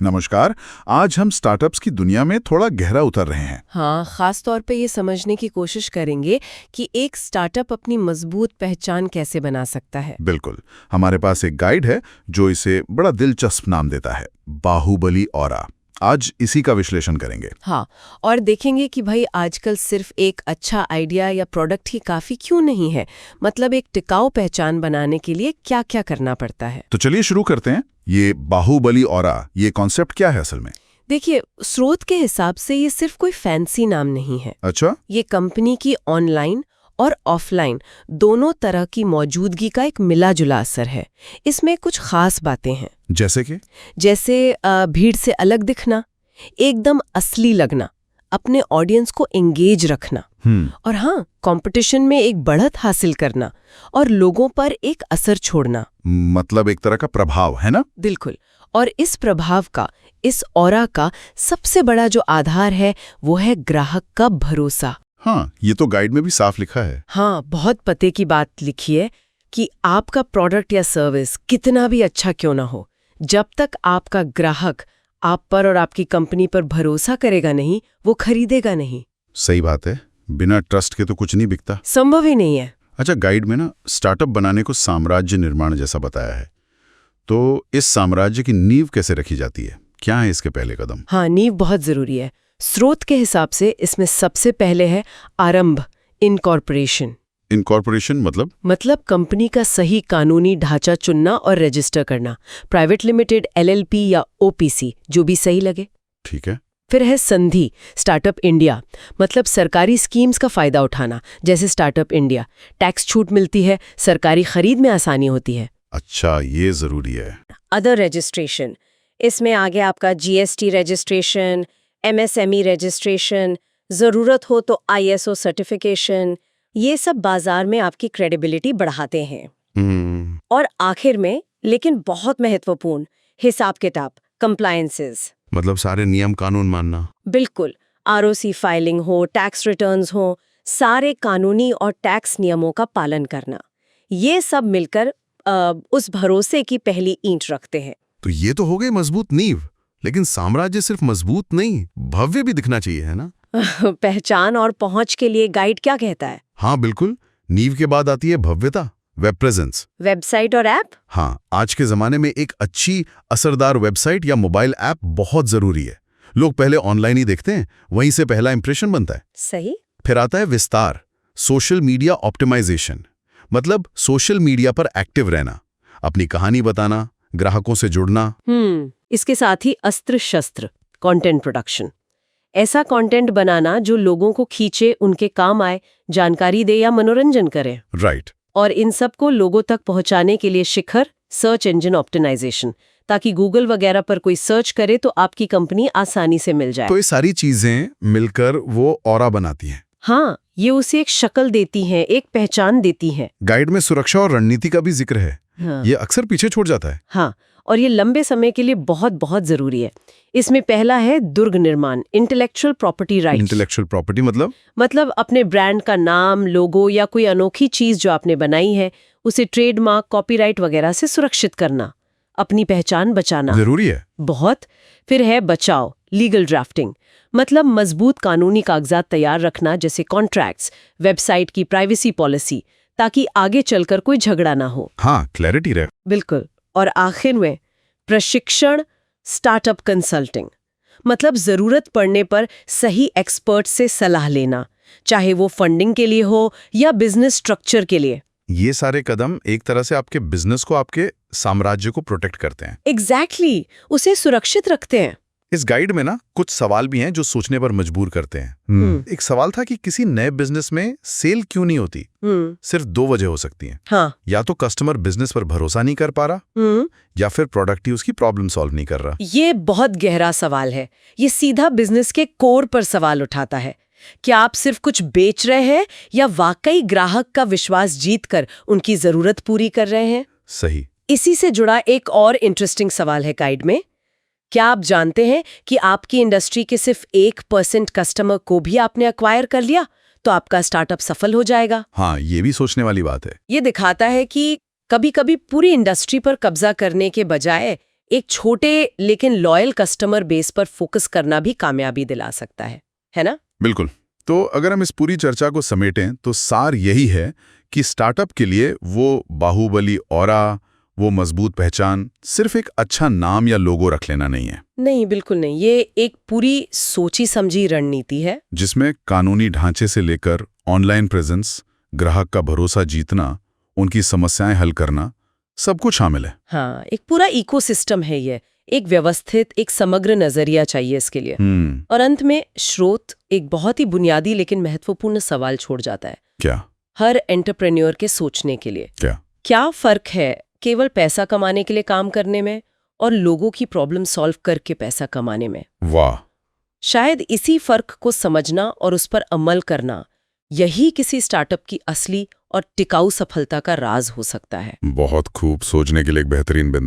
नमस्कार। आज हम स्टार्टअप्स की दुनिया में थोड़ा गहरा उतर रहे हैं। हाँ, खास तौर पे ये समझने की कोशिश करेंगे कि एक स्टार्टअप अपनी मजबूत पहचान कैसे बना सकता है। बिल्कुल। हमारे पास एक गाइड है जो इसे बड़ा दिलचस्प नाम देता है, बाहुबली ऑरा। आज इसी का विश्लेषण करेंगे। हाँ, और देखेंगे कि भाई आजकल सिर्फ एक अच्छा आइडिया या प्रोडक्ट ही काफी क्यों नहीं है। मतलब एक टिकाऊ पहचान बनाने के लिए क्या क्या करना पड़ता है। तो चलिए शुरू करते हैं। ये बाहुबली ऑरा, ये कॉन्सेप्ट क्या है असल में? देखिए, स्रोत के हिसाब से ये सिर्फ कोई फैंसी नाम नहीं है। अच्छा। ये कंपनी की ऑनलाइन और ऑफलाइन दोनों तरह की मौजूदगी का एक मिला जुला असर है। इसमें कुछ खास बातें हैं, जैसे भीड़ से अलग दिखना, एकदम असली लगना, अपने ऑडियंस को एंगेज रखना, और हाँ, कंपटीशन में एक बढ़त हासिल करना और लोगों पर एक असर छोड़ना। मतलब एक तरह का प्रभाव है ना? बिल्कुल। और इस प्रभाव का, इस ऑरा का सबसे बड़ा जो आधार है वो है ग्राहक का भरोसा। हाँ, ये तो गाइड में भी साफ लिखा है। हाँ, बहुत पते की बात लिखी है कि आपका प्रोडक्ट या सर्विस कितना भी अच्छा क्यों ना हो, जब तक आपका ग्राहक आप पर और आपकी कंपनी पर भरोसा करेगा नहीं, वो खरीदेगा नहीं। सही बात है। बिना ट्रस्ट के तो कुछ नहीं बिकता। संभव ही नहीं है। अच्छा, गाइड में ना स्टार्टअप बनाने को साम्राज्य निर्माण जैसा बताया है। तो इस साम्राज्य की नींव कैसे रखी जाती है? क्या है इसके पहले कदम? हाँ, नींव बहुत जरूरी है। स्रोत के हिसाब से इसमें सबसे पहले है आरंभ, इनकॉर्पोरेशन। इनकॉर्पोरेशन मतलब कंपनी का सही कानूनी ढांचा चुनना और रजिस्टर करना। प्राइवेट लिमिटेड, LLP या OPC, जो भी सही लगे। ठीक है। फिर है संधि, स्टार्टअप इंडिया, मतलब सरकारी स्कीम्स का फायदा उठाना, जैसे स्टार्टअप इंडिया। टैक्स छूट मिलती है, सरकारी खरीद में आसानी होती है। अच्छा, ये जरूरी है। अदर रजिस्ट्रेशन, इसमें आगे आपका GST रजिस्ट्रेशन, MSME रजिस्ट्रेशन, जरूरत हो तो ISO सर्टिफिकेशन। ये सब बाजार में आपकी क्रेडिबिलिटी बढ़ाते हैं। और आखिर में, लेकिन बहुत महत्वपूर्ण, हिसाब किताब, कंप्लायंसेस। मतलब सारे नियम कानून मानना। बिल्कुल। ROC फाइलिंग हो, टैक्स रिटर्न्स हो, सारे कानूनी और टैक्स नियमों का पालन करना। ये सब मिलकर उस भरोसे की पहली ईंट रखते हैं। तो ये तो हो गई मजबूत नींव, लेकिन साम्राज्य सिर्फ मजबूत नहीं, भव्य भी दिखना चाहिए, है ना? पहचान और पहुंच के लिए गाइड क्या कहता है? हाँ बिल्कुल। नींव के बाद आती है भव्यता, वेब प्रेजेंस। वेबसाइट और ऐप? हाँ, आज के जमाने में एक अच्छी असरदार वेबसाइट या मोबाइल ऐप बहुत जरूरी है। लोग पहले ऑनलाइन ही देखते हैं, वहीं से पहला इंप्रेशन बनता है। सही। फिर आता है विस्तार, सोशल मीडिया ऑप्टिमाइजेशन। मतलब सोशल मीडिया पर एक्टिव रहना, अपनी कहानी बताना, ग्राहकों से जुड़ना। इसके साथ ही अस्त्र शस्त्र, कंटेंट प्रोडक्शन। ऐसा कंटेंट बनाना जो लोगों को खींचे, उनके काम आए, जानकारी दे या मनोरंजन करे। राइट। और इन सब को लोगों तक पहुंचाने के लिए शिखर, सर्च इंजन ऑप्टिमाइजेशन, ताकि गूगल वगैरह पर कोई सर्च करे तो आपकी कंपनी आसानी से मिल जाए। तो ये सारी चीजें मिलकर वो ऑरा बनाती हैं। हाँ, ये उसे एक शक्ल देती हैं, एक पहचान देती हैं। गाइड में सुरक्षा और रणनीति का भी जिक्र है। हाँ। ये अक्सर पीछे छूट जाता है। हाँ, और ये लंबे समय के लिए बहुत बहुत जरूरी है। इसमें पहला है दुर्ग निर्माण, intellectual property right. Intellectual property मतलब अपने ब्रांड का नाम, लोगो या कोई अनोखी चीज जो आपने बनाई है, उसे ट्रेडमार्क, कॉपीराइट वगैरह से सुरक्षित करना, अपनी पहचान बचाना जरूरी है। बहुत। फिर है बचाव, लीगल ड्राफ्टिंग, मतलब मजबूत कानूनी कागजात तैयार रखना, जैसे कॉन्ट्रैक्ट्स, वेबसाइट की प्राइवेसी पॉलिसी, ताकि आगे चलकर कोई झगड़ा ना हो। हाँ, क्लैरिटी रहे। बिल्कुल। और आखिर में प्रशिक्षण, स्टार्टअप कंसल्टिंग, मतलब जरूरत पड़ने पर सही एक्सपर्ट से सलाह लेना, चाहे वो फंडिंग के लिए हो या बिजनेस स्ट्रक्चर के लिए। ये सारे कदम एक तरह से आपके बिजनेस को, आपके साम्राज्य को प्रोटेक्ट करते हैं। एग्जैक्टली, उसे सुरक्षित रखते हैं। इस गाइड में ना कुछ सवाल भी हैं जो सोचने पर मजबूर करते हैं। एक सवाल था कि किसी नए बिजनेस में सेल क्यों नहीं होती? सिर्फ 2 वजह हो सकती हैं। हाँ। या तो कस्टमर बिजनेस पर भरोसा नहीं कर पा रहा, या फिर प्रोडक्ट ही उसकी प्रॉब्लम सॉल्व नहीं कर रहा। ये बहुत गहरा सवाल है। ये सीधा बिजनेस के कोर पर सवाल उठाता है। क्या आप सिर्फ कुछ बेच रहे हैं या वाकई ग्राहक का विश्वास जीतकर उनकी जरूरत पूरी कर रहे हैं? सही। इसी से जुड़ा एक और इंटरेस्टिंग सवाल है गाइड में। क्या आप जानते हैं कि आपकी इंडस्ट्री के सिर्फ 1% कस्टमर को भी आपने एक्वायर कर लिया तो आपका स्टार्टअप सफल हो जाएगा? हाँ, ये भी सोचने वाली बात है। ये दिखाता है कि कभी-कभी पूरी इंडस्ट्री पर कब्जा करने के बजाय एक छोटे लेकिन लॉयल कस्टमर बेस पर फोकस करना भी कामयाबी दिला सकता है ना? बिल्कुल। तो अगर हम इस पूरी चर्चा को समेटें तो सार यही है कि स्टार्टअप के लिए वो बाहुबली ऑरा, वो मजबूत पहचान सिर्फ एक अच्छा नाम या लोगो रख लेना नहीं है। नहीं, बिल्कुल नहीं। ये एक पूरी सोची समझी रणनीति है जिसमें कानूनी ढांचे से लेकर ऑनलाइन प्रेजेंस, ग्राहक का भरोसा जीतना, उनकी समस्याएं हल करना, सब कुछ शामिल है। हाँ, एक पूरा इकोसिस्टम है ये। एक व्यवस्थित, एक समग्र नजरिया चाहिए इसके लिए। और अंत में स्रोत एक बहुत ही बुनियादी लेकिन महत्वपूर्ण सवाल छोड़ जाता है। क्या? हर एंटरप्रेन्योर के सोचने के लिए क्या फर्क है केवल पैसा कमाने के लिए काम करने में और लोगों की प्रॉब्लम सॉल्व करके पैसा कमाने में? वाह! शायद इसी फर्क को समझना और उस पर अमल करना, यही किसी स्टार्टअप की असली और टिकाऊ सफलता का राज हो सकता है। बहुत खूब, सोचने के लिए एक बेहतरीन बिंदु।